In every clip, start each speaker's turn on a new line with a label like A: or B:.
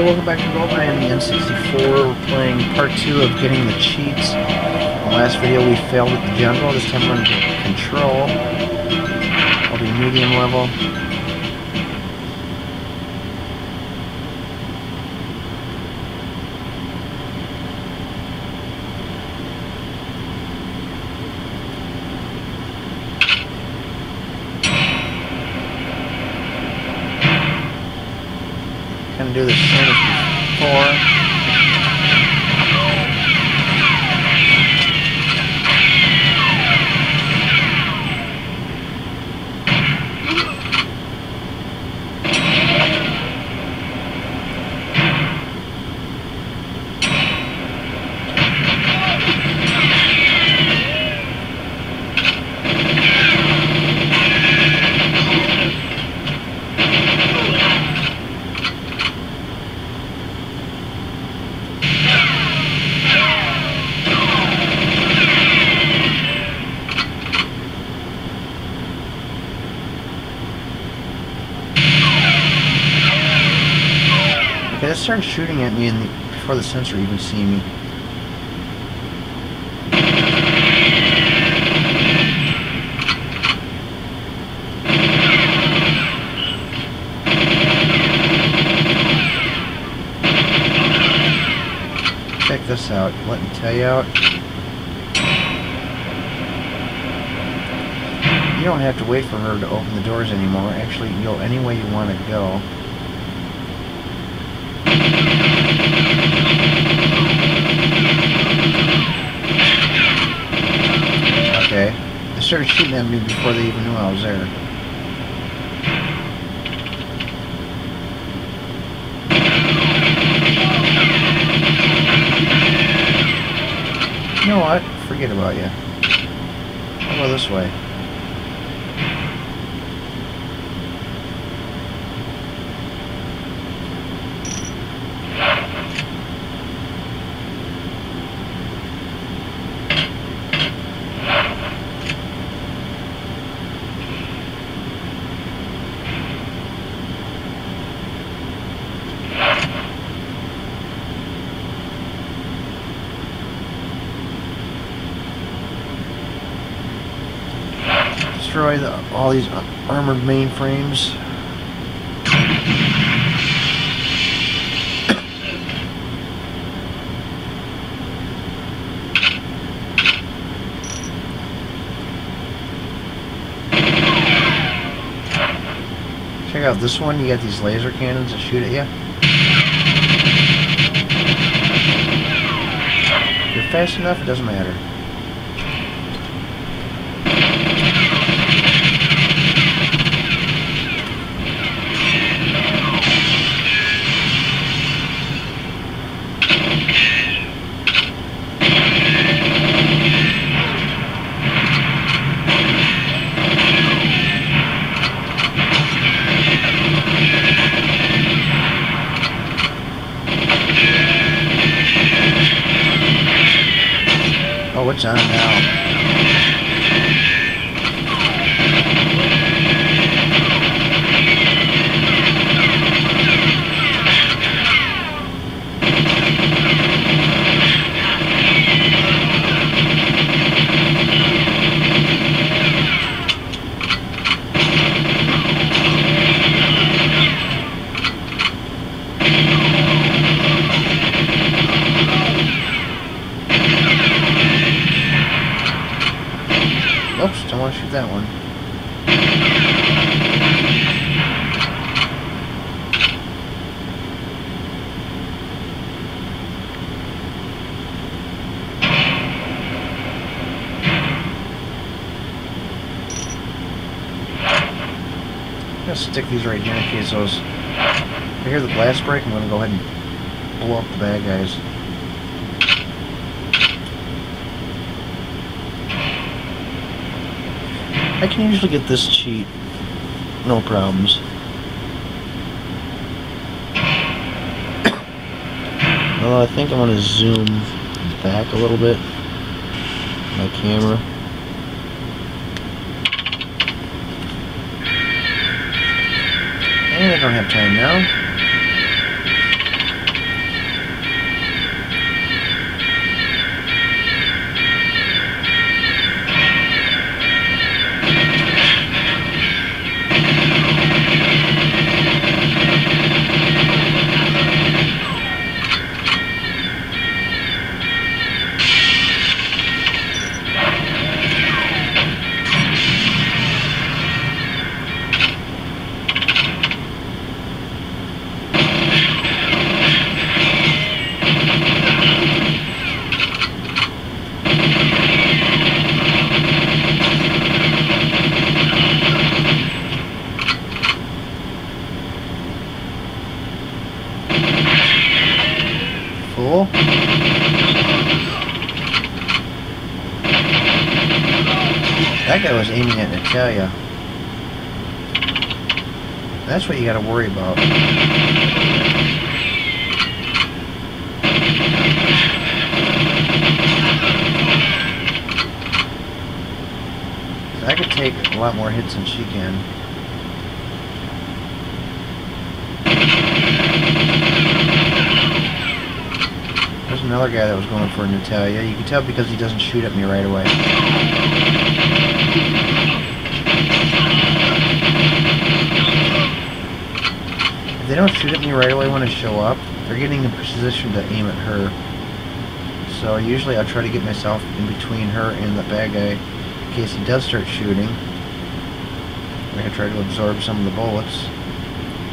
A: welcome back to Goldeneye on the N64. We're playing part 2 of getting the cheats. In the last video we failed at the jungle. This time we're going to get control. I'll be medium level. Gonna do the same as before. Okay, it started shooting at me before the sensor even see me. Check this out. Let me tell you out. You don't have to wait for her to open the doors anymore. Actually, you can go any way you want to go. Okay, they started shooting at me before they even knew I was there. You know what? Forget about you. I'll go this way. Destroy all these armored mainframes. Check out this one. You got these laser cannons that shoot at you. If you're fast enough, it doesn't matter. Oh, it's on now. Oops, don't want to shoot that one. I'm going to stick these right here in case those... If I hear the blast break, I'm going to go ahead and blow up the bad guys. I can usually get this cheat, no problems. Well, I think I'm going to zoom back a little bit, my camera. And I don't have time now. think I was aiming at Natalia. That's what you gotta worry about. I could take a lot more hits than she can. There's another guy that was going for Natalia. You can tell because he doesn't shoot at me right away. If they don't shoot at me right away when I show up, they're getting in position to aim at her. So usually I try to get myself in between her and the bad guy in case he does start shooting. I'm going to try to absorb some of the bullets.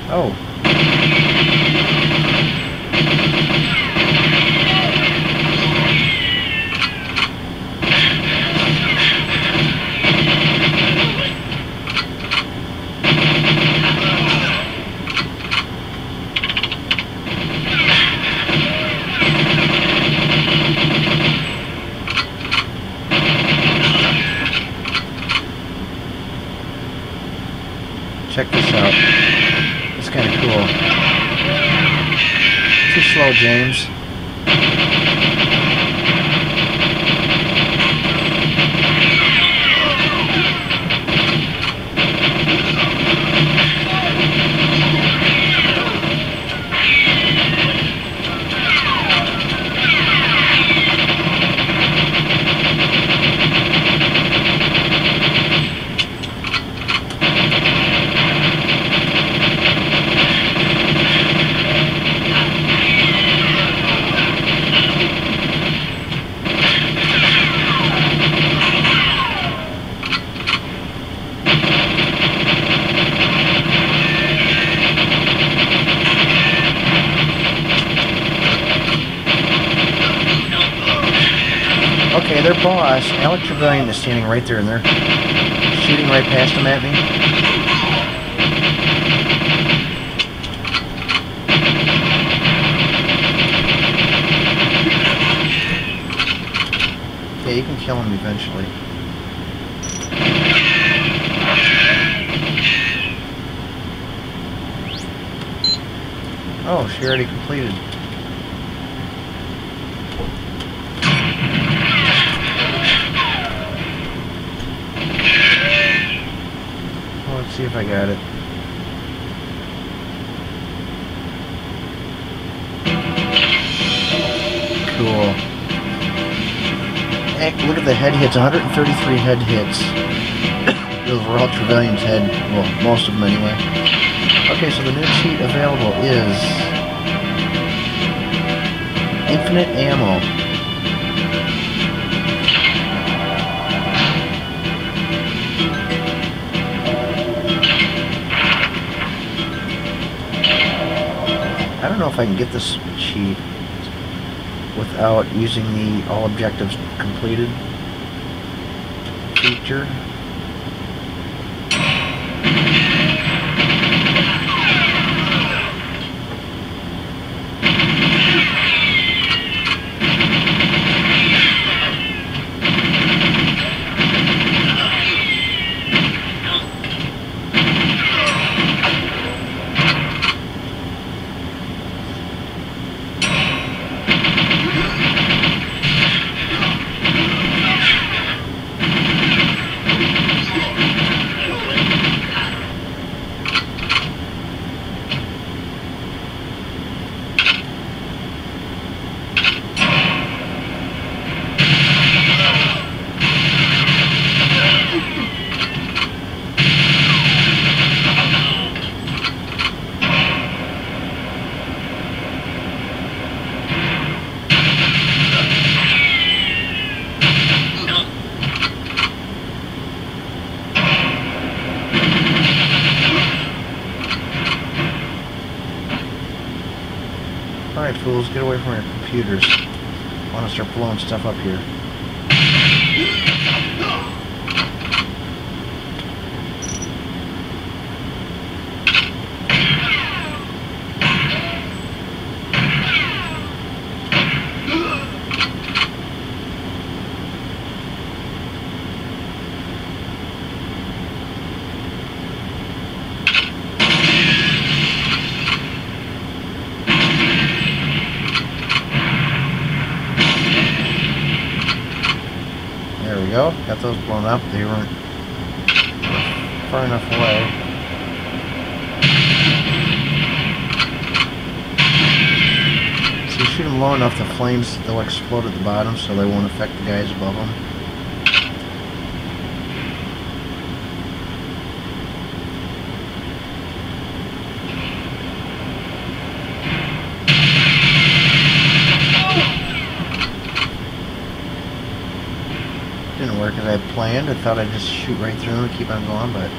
A: Oh. Check this out. It's kind of cool. Too slow, James. Okay, their boss, Alex Trevelyan, is standing right there, and they're shooting right past him at me. Okay, you can kill him eventually. Oh, she already completed. Let's see if I got it. Cool. Heck, look at the head hits. 133 head hits. Those were all Trevelyan's head. Well, most of them anyway. Okay, so the new cheat available is infinite ammo. I don't know if I can get this cheat without using the all objectives completed feature. Alright, fools, get away from your computers. I want to start blowing stuff up here. got those blown up. They weren't far enough away. So you shoot them low enough, the flames, they'll explode at the bottom, so they won't affect the guys above them. Didn't work as I had planned. I thought I'd just shoot right through them and keep on going, but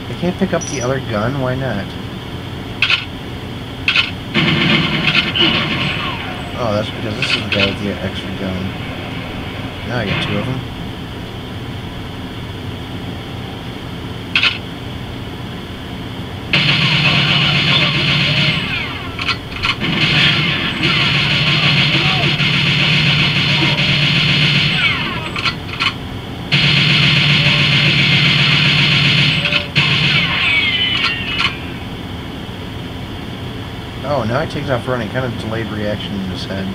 A: I can't pick up the other gun. Why not? Oh, that's because this is the guy with the extra gun. Now I got two of them. Oh, now he takes off running. Kind of delayed reaction in his head.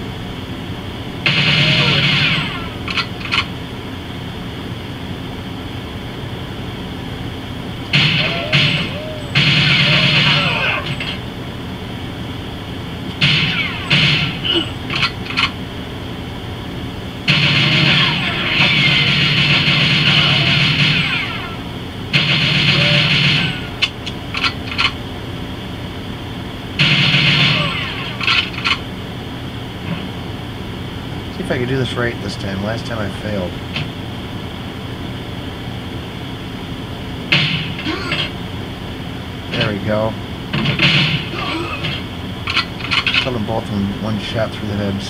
A: If I could do this right this time. Last time I failed. There we go. Killed them both in one shot through the heads.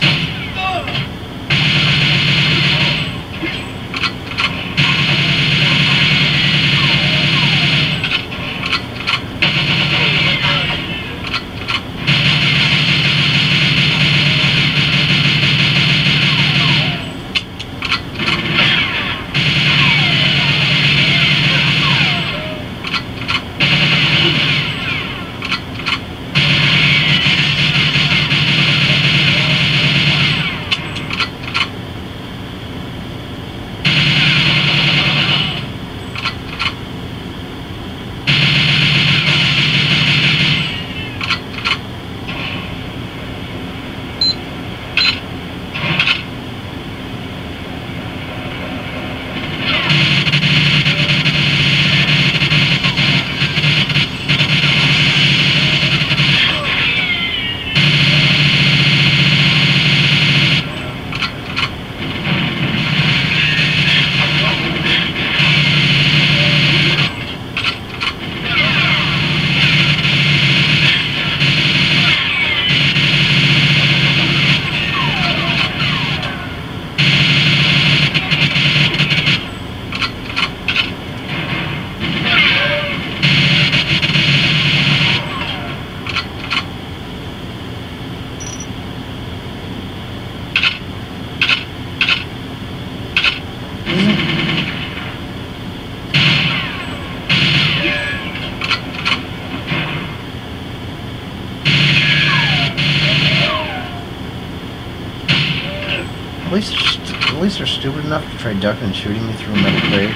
A: At least they're stupid enough to try ducking and shooting me through a metal crate.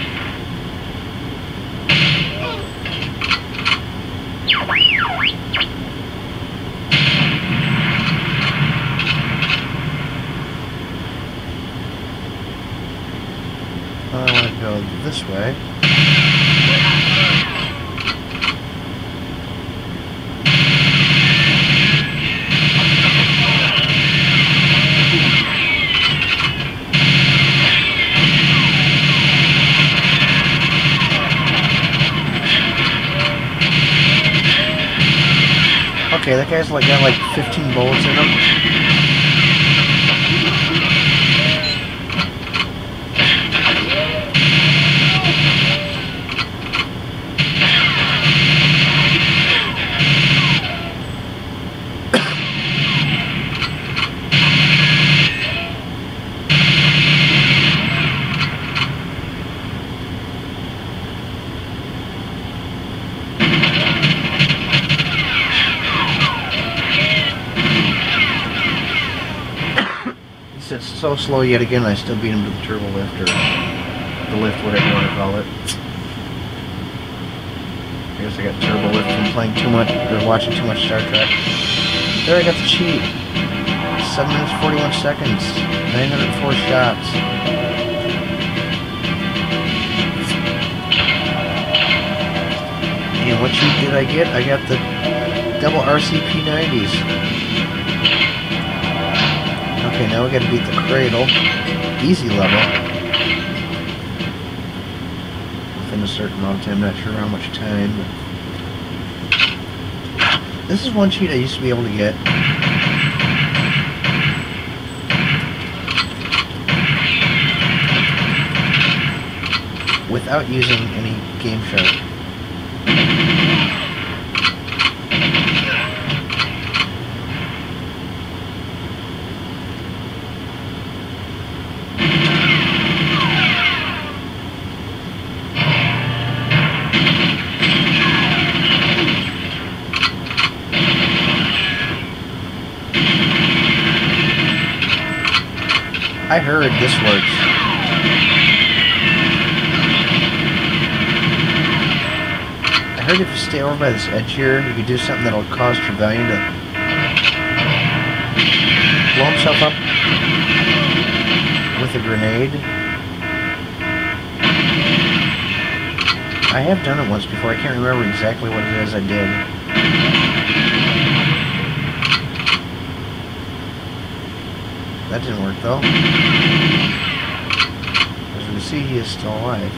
A: go this way. Okay, that guy's like got like 15 bullets in him. It's so slow yet again, I still beat him to the turbo lift, or the lift, whatever you want to call it. I guess I got turbo lift from playing too much, or watching too much Star Trek. There, I got the cheat. 7 minutes 41 seconds, 904 shots. And what cheat did I get? I got the double RCP 90s. Okay, now we gotta beat the Cradle. Easy level. Within a certain amount of time, not sure how much time. But this is one cheat I used to be able to get. Without using any Game Shark. I heard this works. I heard if you stay over by this edge here, you can do something that'll cause Trevelyan to blow himself up with a grenade. I have done it once before. I can't remember exactly what it is I did. That didn't work though. As we see, he is still alive.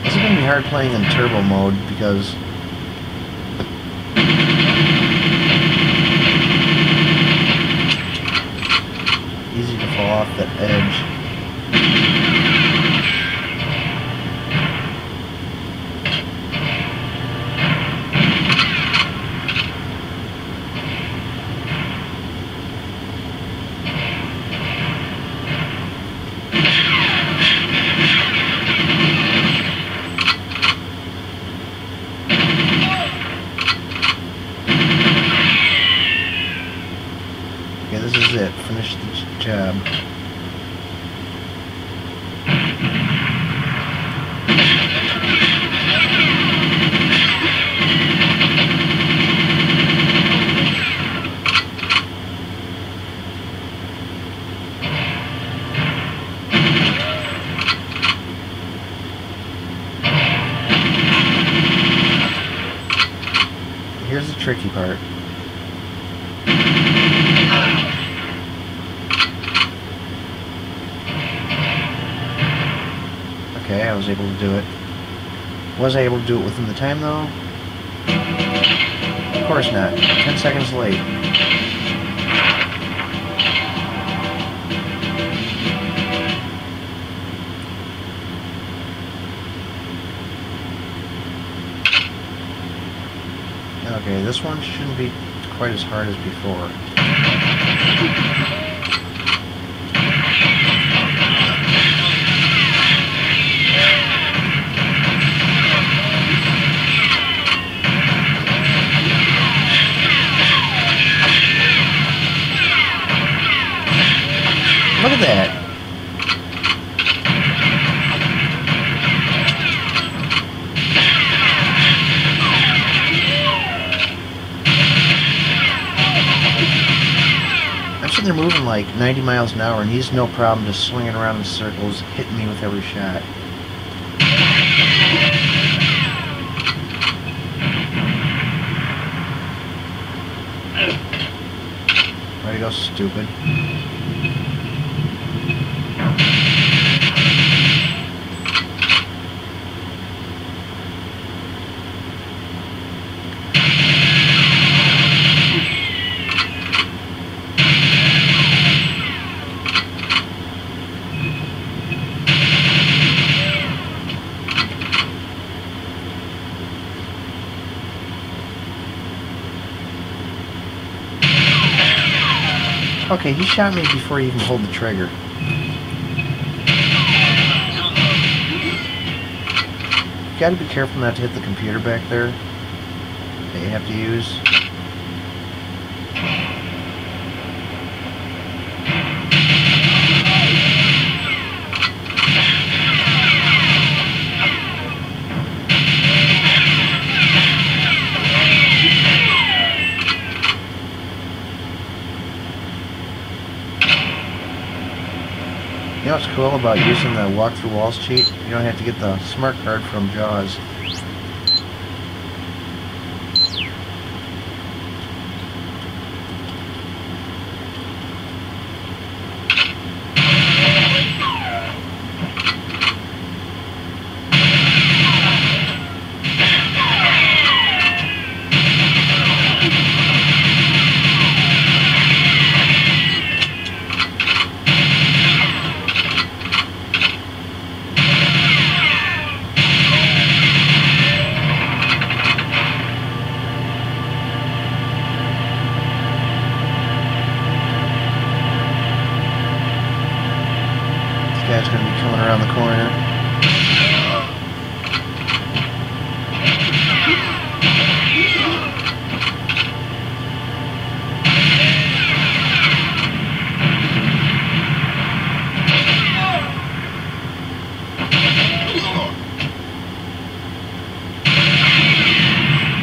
A: This is going to be hard playing in turbo mode because easy to fall off that edge. This is it. Finish the job. Here's the tricky part. Okay, I was able to do it. Was I able to do it within the time, though? Of course not. 10 seconds late. Okay, this one shouldn't be quite as hard as before. Look at that. they're moving like 90 miles an hour, and he's no problem just swinging around in circles, hitting me with every shot. Way to go, stupid. Okay, he shot me before he even pulled the trigger. You gotta be careful not to hit the computer back there that you have to use. You know what's cool about using the walk through walls cheat? You don't have to get the smart card from Jaws. Guy's going to be coming around the corner.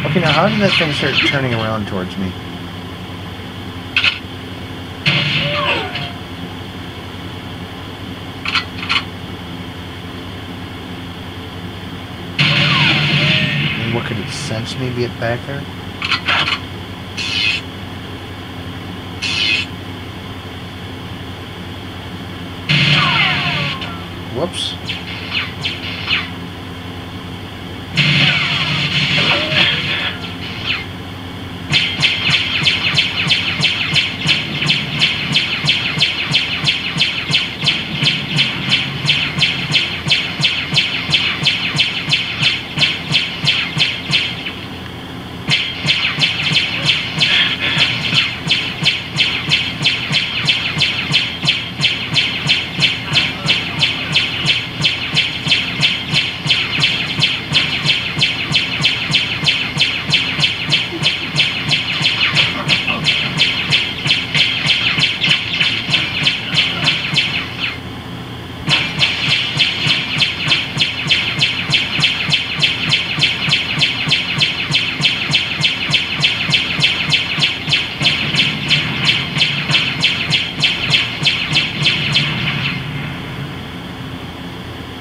A: Okay, now how did that thing start turning around towards me? What could it sense me get back there? Whoops.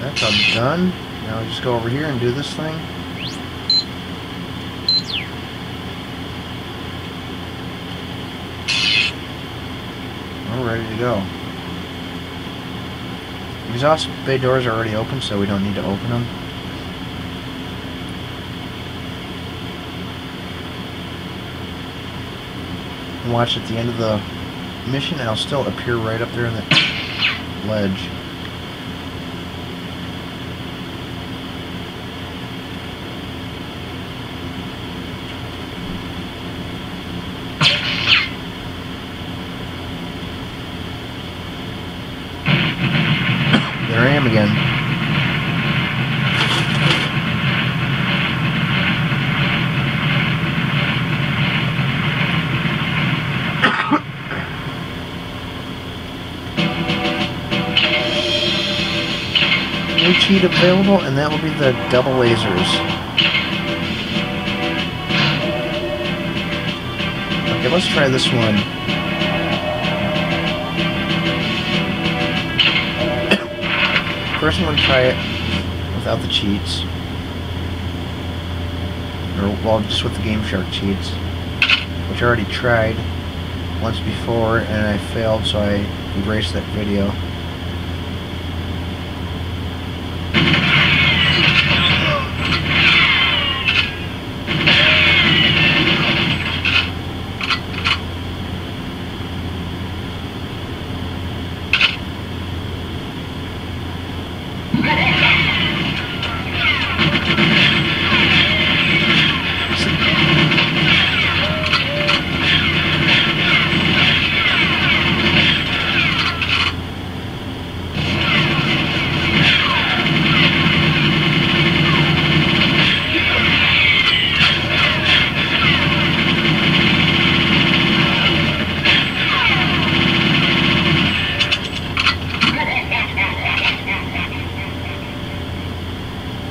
A: That's all done. Now I'll just go over here and do this thing. We're ready to go. The exhaust bay doors are already open, so we don't need to open them. And watch at the end of the mission, I'll still appear right up there in the ledge. There I am again. New cheat available, and that will be the double lasers. Okay, let's try this one. First I'm going to try it without the cheats. Or, well, just with the Game Shark cheats. Which I already tried once before and I failed, so I erased that video.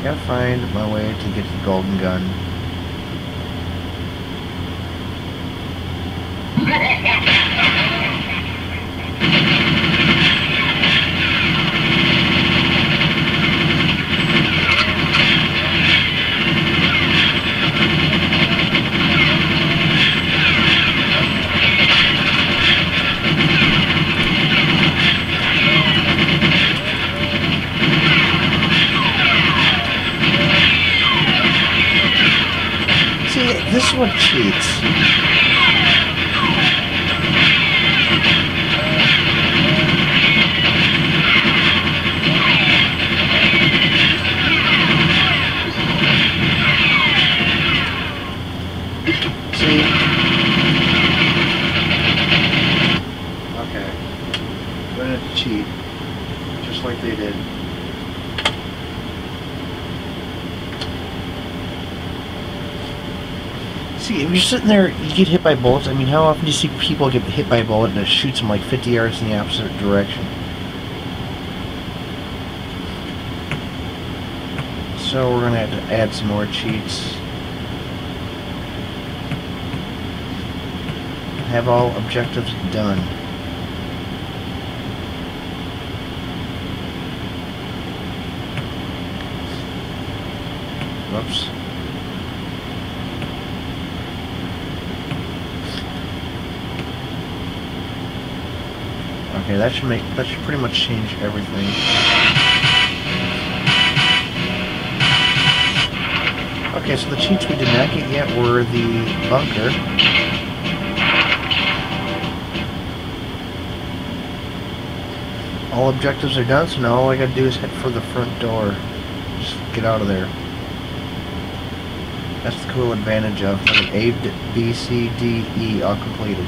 A: Gotta find my way to get the golden gun. This one cheats. See? Okay. I'm gonna cheat. Just like they did. See, if you're sitting there, you get hit by bullets. I mean, how often do you see people get hit by a bullet and it shoots them like 50 yards in the opposite direction? So we're going to have to add some more cheats. Have all objectives done. Whoops. Okay, that should pretty much change everything. Okay, so the cheats we did not get yet were the bunker. All objectives are done, so now all I gotta do is head for the front door. Just get out of there. That's the cool advantage of having A, B, C, D, E all completed.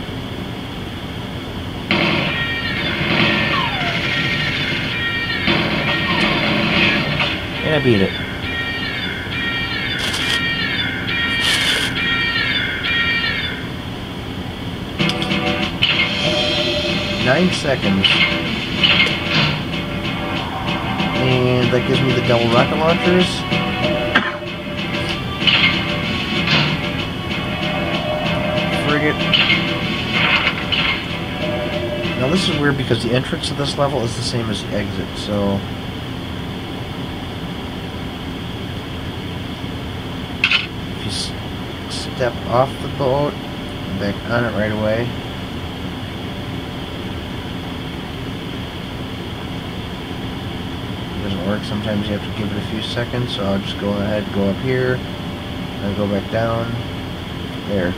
A: And I beat it. Nine seconds. And that gives me the double rocket launchers. Frigate. Now this is weird because the entrance to this level is the same as the exit, so... Step off the boat, back on it right away. It doesn't work, sometimes you have to give it a few seconds, so I'll just go ahead, go up here, and go back down, there.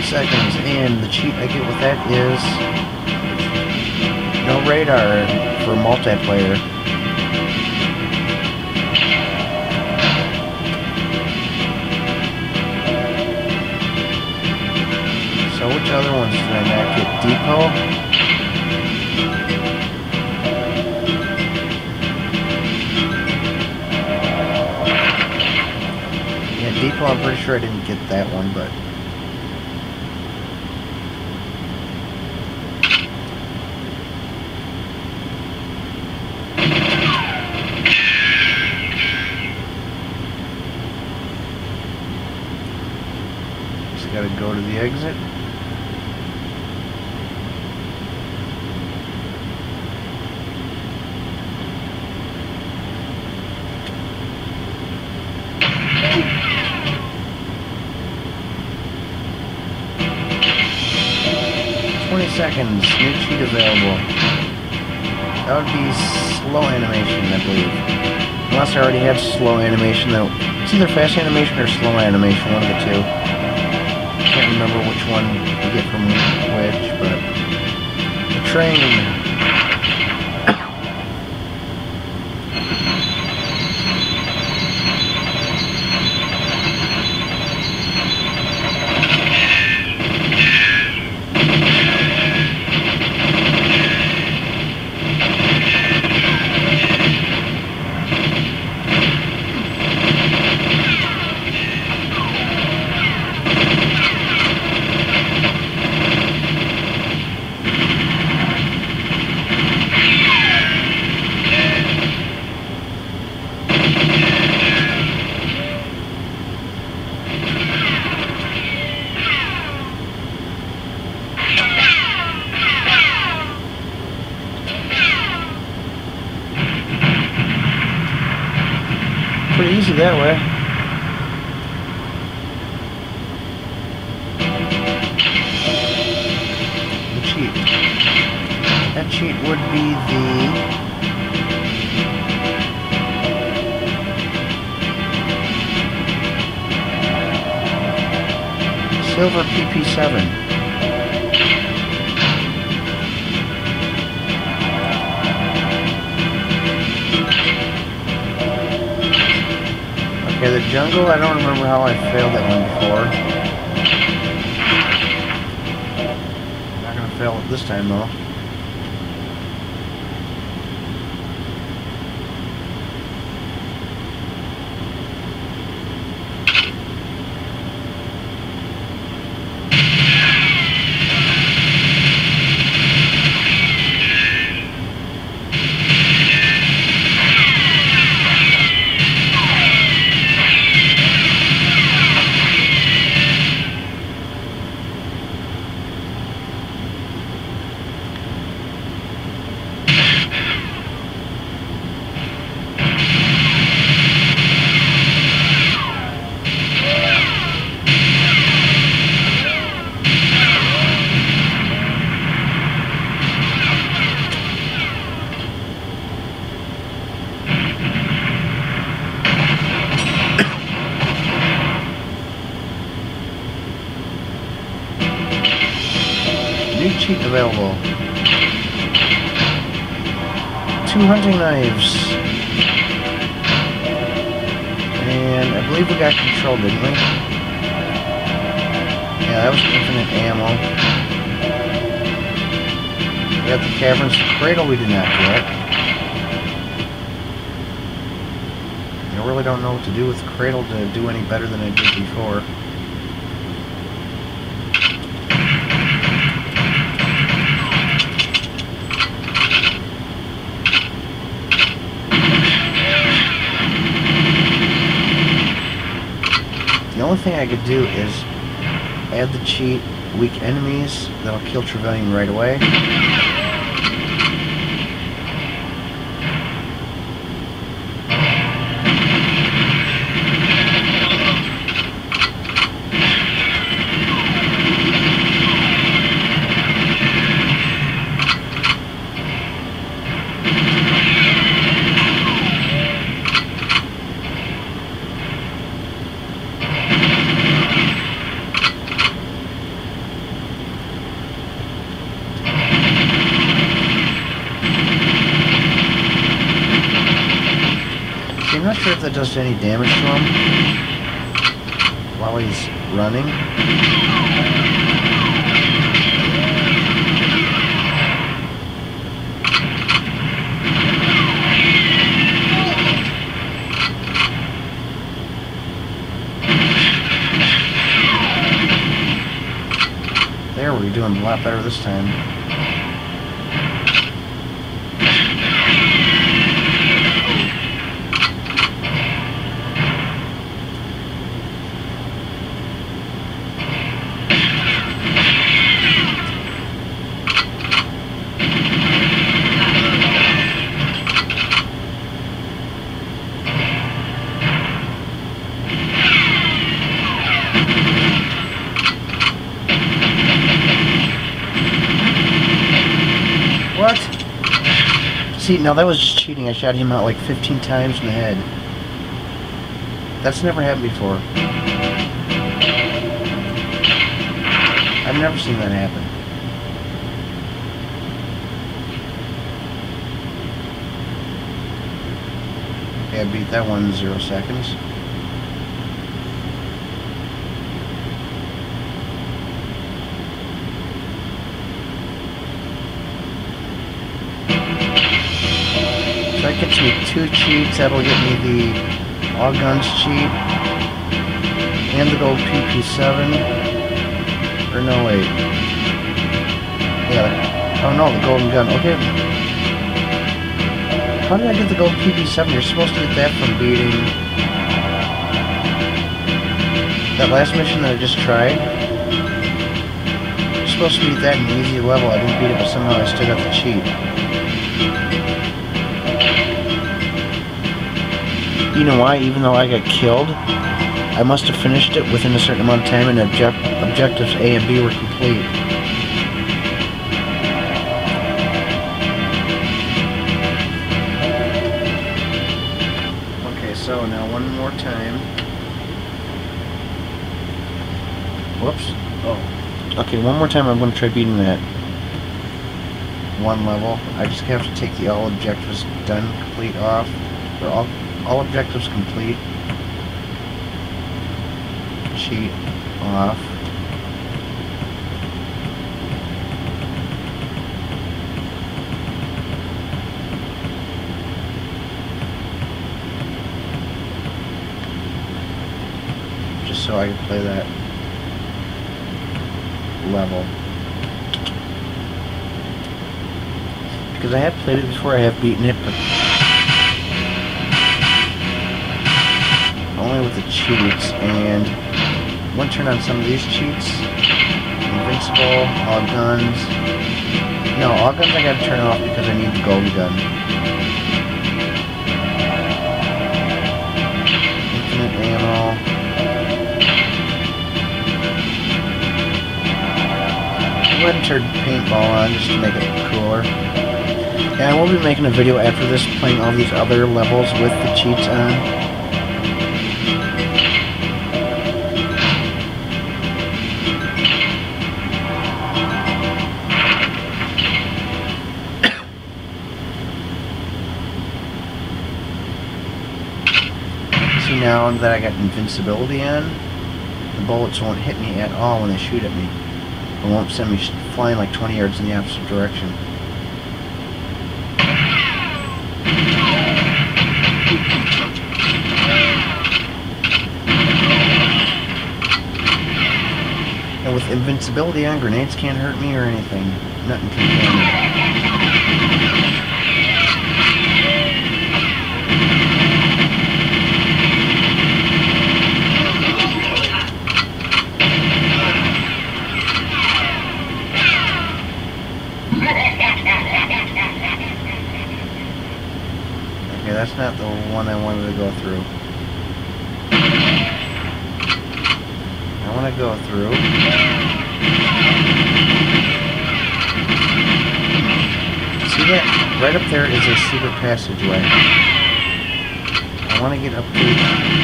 A: Seconds, and the cheat I get with that is no radar for multiplayer. So which other ones did I not get? Depot? Yeah, Depot, I'm pretty sure I didn't get that one, but gotta go to the exit. Seconds, new cheat available. That would be slow animation, I believe. Unless I already have slow animation, though. It's either fast animation or slow animation, one of the two. Can't remember which one you get from which, but... The train! Pretty easy that way. The cheat. That cheat would be the silver PP7. Okay, the jungle, I don't remember how I failed that one before. I'm not gonna fail it this time though. New cheat available. 2 hunting knives. And I believe we got control, didn't we? Yeah, that was infinite ammo. We got the caverns. The cradle we did not get. I really don't know what to do with the cradle to do any better than I did before. The only thing I could do is add the cheat, weak enemies, that'll kill Trevelyan right away. I'm not sure if that does any damage to him while he's running. There, we're doing a lot better this time. See, now that was just cheating. I shot him out like 15 times in the head. That's never happened before. I've never seen that happen. Okay, I beat that one in 0 seconds. So that gets me 2 cheats. That'll get me the all guns cheat and the gold PP7. Or no, wait. Yeah. Oh no, the golden gun. Okay. How did I get the gold PP7? You're supposed to get that from beating that last mission that I just tried. You're supposed to beat that in an easy level. I didn't beat it, but somehow I still got the cheat. You know why? Even though I got killed, I must have finished it within a certain amount of time, and objectives A and B were complete. Okay, so now one more time. Whoops. Oh. Okay, one more time I'm going to try beating that one level. I just have to take the all objectives done complete off. Or all objectives complete. Cheat off. Just so I can play that level. Because I have played it before, I have beaten it, but only with the cheats, and I want to turn on some of these cheats. Invincible, all guns. No, all guns I gotta turn off because I need the golden gun. Infinite ammo. Go ahead and turn paintball on just to make it cooler. And I will be making a video after this playing all these other levels with the cheats on. Now that I got invincibility on, the bullets won't hit me at all when they shoot at me. It won't send me flying like 20 yards in the opposite direction. And with invincibility on, grenades can't hurt me or anything. Nothing can kill me. Okay, that's not the one I wanted to go through. I want to go through. See that? Right up there is a secret passageway. I want to get up to...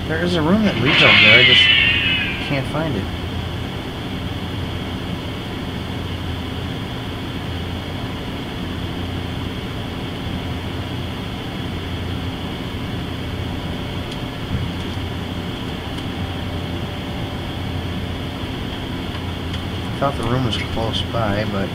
A: There's a room that leads over there, I just can't find it. I thought the room was close by, but...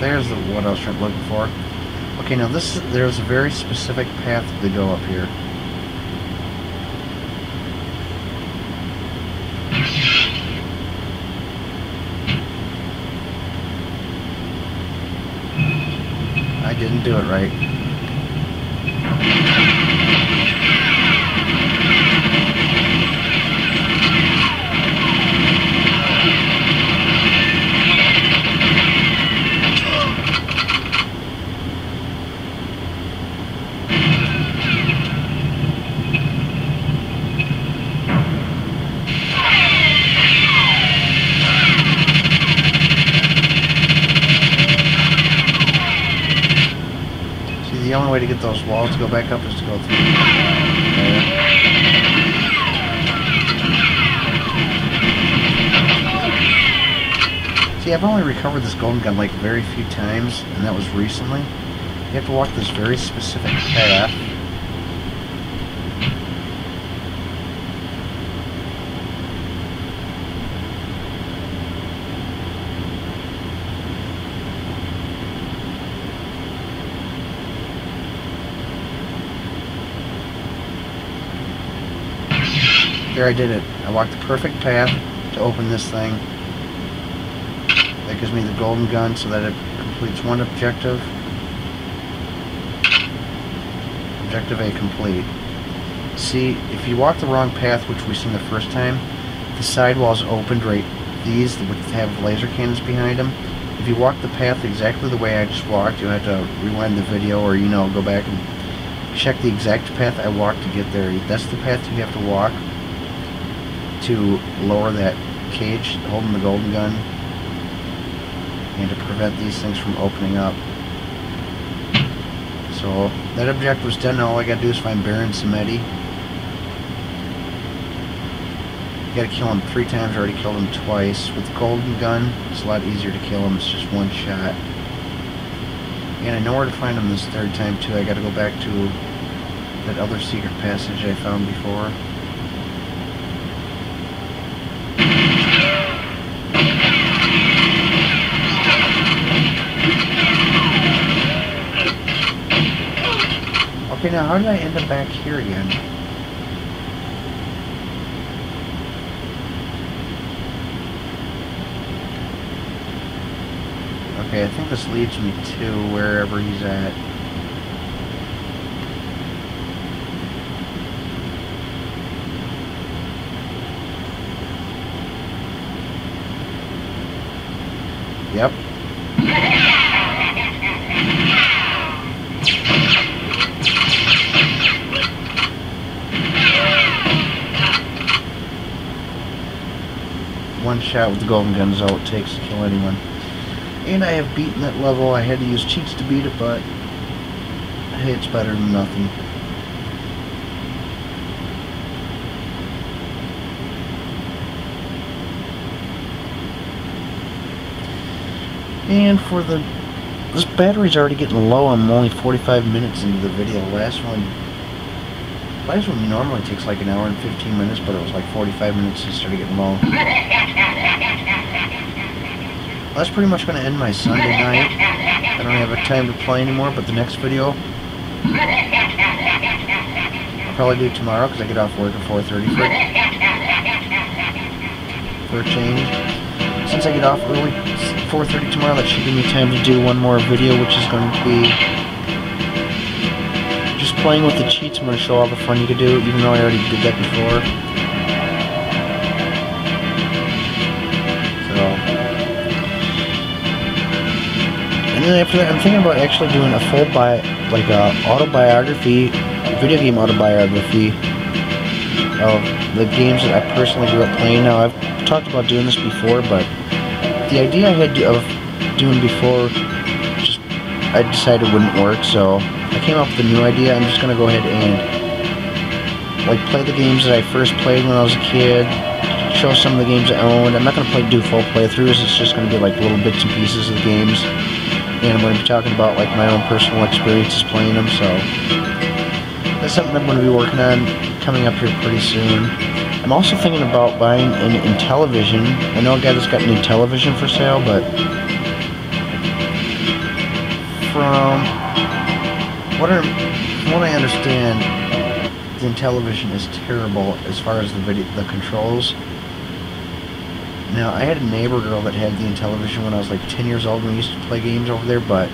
A: There's what I was looking for. Okay, now there's a very specific path to go up here. I didn't do it right. The only way to get those walls to go back up is to go through there. See, I've only recovered this golden gun like very few times, and that was recently. You have to walk this very specific path. There, I did it. I walked the perfect path to open this thing. That gives me the golden gun so that it completes one objective. Objective A complete. See, if you walk the wrong path, which we seen the first time, the sidewalls opened right, these that would have laser cannons behind them. If you walk the path exactly the way I just walked, you'll have to rewind the video or, you know, go back and check the exact path I walked to get there. That's the path you have to walk to lower that cage holding the golden gun and to prevent these things from opening up. So that objective was done. Now all I gotta do is find Baron Samedi. You gotta kill him 3 times. I already killed him twice. With the golden gun, it's a lot easier to kill him. It's just one shot. And I know where to find him this 3rd time too. I gotta go back to that other secret passage I found before. Okay, now how did I end up back here again? Okay, I think this leads me to wherever he's at. Yep. One shot with the golden gun is all it takes to kill anyone. And I have beaten that level. I had to use cheats to beat it, but hey, it's better than nothing. And for this battery's already getting low. I'm only 45 minutes into the video. Last one normally takes like an hour and 15 minutes, but it was like 45 minutes and started getting low. Well, that's pretty much going to end my Sunday night. I don't have time to play anymore, but the next video I'll probably do tomorrow because I get off work at 4:30 for a change. Since I get off early, 4:30 tomorrow, that should give me time to do one more video, which is going to be just playing with the cheats. I'm going to show all the fun you can do, even though I already did that before. So, and then after that, I'm thinking about actually doing a full autobiography, video game autobiography of the games that I personally grew up playing. Now, I've talked about doing this before, but the idea I had of doing before, I decided wouldn't work, so I came up with a new idea. I'm just going to go ahead and play the games that I first played when I was a kid, show some of the games I owned. I'm not going to do full playthroughs. It's just going to be like little bits and pieces of the games, and I'm going to be talking about like my own personal experiences playing them. So that's something I'm going to be working on coming up here pretty soon. I'm also thinking about buying an Intellivision. I know a guy that's got an Intellivision for sale, but from what I understand, the Intellivision is terrible as far as the controls. Now, I had a neighbor girl that had the Intellivision when I was like 10 years old when we used to play games over there, but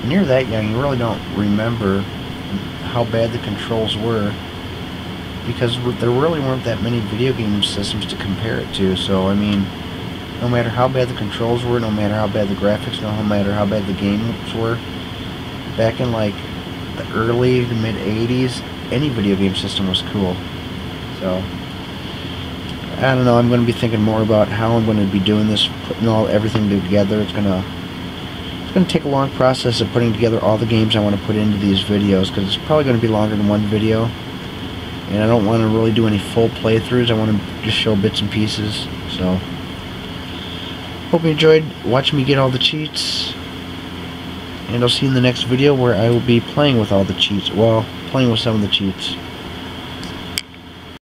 A: when you're that young, you really don't remember how bad the controls were, because there really weren't that many video game systems to compare it to. So, I mean, no matter how bad the controls were, no matter how bad the graphics, no matter how bad the games were, back in like the early to mid 80s, any video game system was cool. So, I don't know, I'm going to be thinking more about how I'm going to be doing this, putting everything together. It's going to take a long process of putting together all the games I want to put into these videos, because it's probably going to be longer than one video, and I don't want to really do any full playthroughs. I want to just show bits and pieces. So, hope you enjoyed watching me get all the cheats, and I'll see you in the next video where I will be playing with all the cheats, well, playing with some of the cheats.